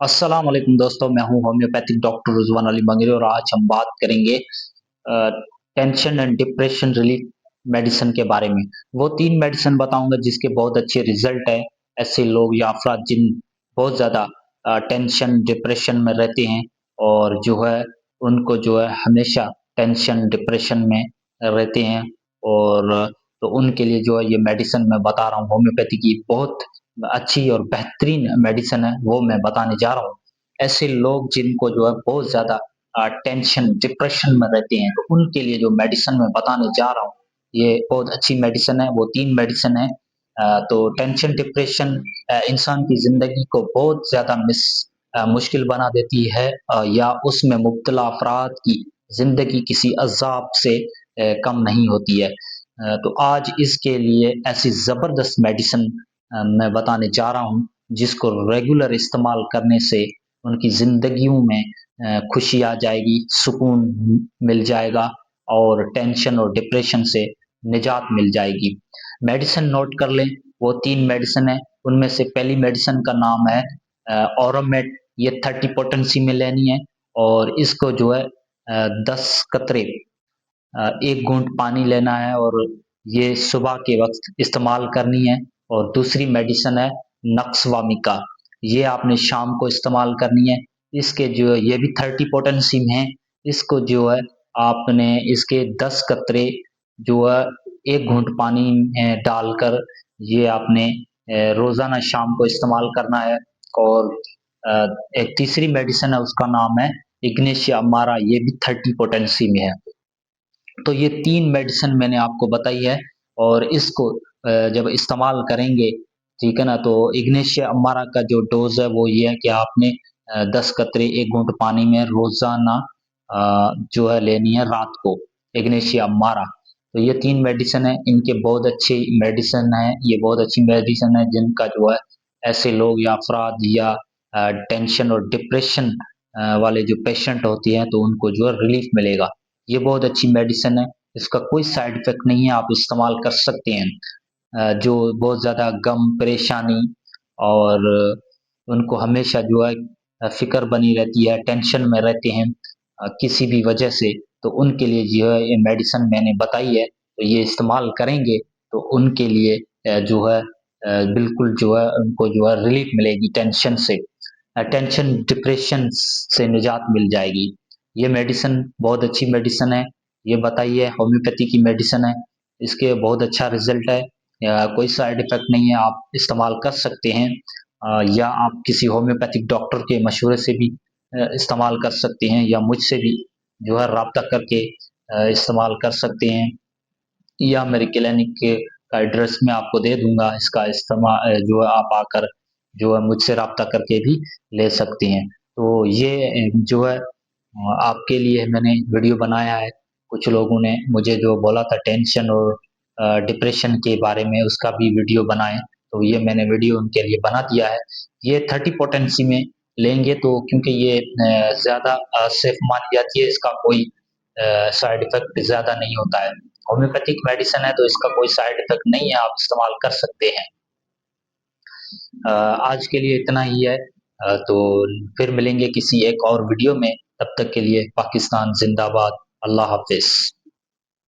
अस्सलाम वालेकुम दोस्तों, मैं हूं होम्योपैथिक डॉक्टर रुजवान अली मंगेरी और आज हम बात करेंगे tension and depression relief medicine के बारे में। वो 3 मेडिसिन बताऊंगा जिसके बहुत अच्छे रिजल्ट है। ऐसे लोग या अफराद जिन बहुत ज़्यादा टेंशन डिप्रेशन में रहते हैं और जो है उनको जो है हमेशा टेंशन डिप्रेशन में रहते हैं और तो उनके लिए जो है ये मेडिसिन मैं बता रहा हूँ होम्योपैथी की बहुत अच्छी और बेहतरीन मेडिसिन है, वो मैं बताने जा रहा हूँ। ऐसे लोग जिनको जो है बहुत ज़्यादा टेंशन, डिप्रेशन में रहते हैं, तो उनके लिए जो मेडिसिन मैं बताने जा रहा हूँ, ये बहुत अच्छी मेडिसिन है। वो 3 मेडिसिन है। तो टेंशन, डिप्रेशन इंसान की ज़िंदगी को बहुत ज़्यादा मुश्किल बना देती है या उसमें मुब्तला अफराद की ज़िंदगी किसी अज़ाब से कम नहीं होती है। तो आज इसके लिए ऐसी ज़बरदस्त मेडिसिन मैं बताने जा रहा हूँ, जिसको रेगुलर इस्तेमाल करने से उनकी ज़िंदगियों में खुशी आ जाएगी, सुकून मिल जाएगा और टेंशन और डिप्रेशन से निजात मिल जाएगी। मेडिसिन नोट कर लें, वो 3 मेडिसिन है, उनमें से पहली मेडिसिन का नाम है ऑरोमेट। ये 30 पोटेंसी में लेनी है और इसको जो है 10 कतरे 1 घूँट पानी लेना है और ये सुबह के वक़्त इस्तेमाल करनी है। और दूसरी मेडिसिन है नक्स-वामिका, ये आपने शाम को इस्तेमाल करनी है। इसके जो है ये भी 30 पोटेंसी में है, इसको जो है आपने इसके 10 कतरे जो है 1 घूँट पानी में डालकर ये आपने रोज़ाना शाम को इस्तेमाल करना है। और अ, एक तीसरी मेडिसिन है उसका नाम है इग्नेशिया अमारा, ये भी 30 पोटेंसी में है। तो ये 3 मेडिसिन मैंने आपको बताई है और इसको जब इस्तेमाल करेंगे, ठीक है ना? तो इग्नेशिया अमारा का जो डोज़ है वो ये है कि आपने 10 कतरे 1 घूँट पानी में रोज़ाना जो है लेनी है रात को, इग्नेशिया अमारा। तो ये 3 मेडिसिन है, इनके बहुत अच्छी मेडिसिन है, ये बहुत अच्छी मेडिसिन है जिनका जो है ऐसे लोग या अफराद या टेंशन और डिप्रेशन वाले जो पेशेंट होते हैं तो उनको जो है रिलीफ़ मिलेगा। ये बहुत अच्छी मेडिसिन है, इसका कोई साइड इफ़ेक्ट नहीं है, आप इस्तेमाल कर सकते हैं। जो बहुत ज़्यादा गम, परेशानी और उनको हमेशा जो है फ़िक्र बनी रहती है, टेंशन में रहते हैं किसी भी वजह से, तो उनके लिए जो है ये मेडिसिन मैंने बताई है, तो ये इस्तेमाल करेंगे तो उनके लिए जो है बिल्कुल जो है उनको जो है रिलीफ़ मिलेगी टेंशन से। टेंशन, डिप्रेशन से निजात मिल जाएगी। ये मेडिसिन बहुत अच्छी मेडिसिन है, ये बताई है होम्योपैथी की मेडिसिन है, इसके बहुत अच्छा रिज़ल्ट है। कोई साइड इफ़ेक्ट नहीं है, आप इस्तेमाल कर सकते हैं या आप किसी होम्योपैथिक डॉक्टर के मशवरे से भी इस्तेमाल कर सकते हैं या मुझसे भी जो है राब्ता करके इस्तेमाल कर सकते हैं या मेरे क्लिनिक के का एड्रेस मैं आपको दे दूँगा, इसका जो है आप आकर जो है मुझसे राब्ता करके भी ले सकती हैं। तो ये जो है आपके लिए मैंने वीडियो बनाया है। कुछ लोगों ने मुझे जो बोला था टेंशन और डिप्रेशन के बारे में उसका भी वीडियो बनाएँ, तो ये मैंने वीडियो उनके लिए बना दिया है। ये 30 पोटेंसी में लेंगे तो क्योंकि ये ज़्यादा सेफ मानी जाती है, इसका कोई साइड इफ़ेक्ट ज़्यादा नहीं होता है। होम्योपैथिक मेडिसिन है तो इसका कोई साइड इफ़ेक्ट नहीं है, आप इस्तेमाल कर सकते हैं। आज के लिए इतना ही है। तो फिर मिलेंगे किसी एक और वीडियो में, तब तक के लिए पाकिस्तान ज़िंदाबाद, अल्लाह हाफ़िज़।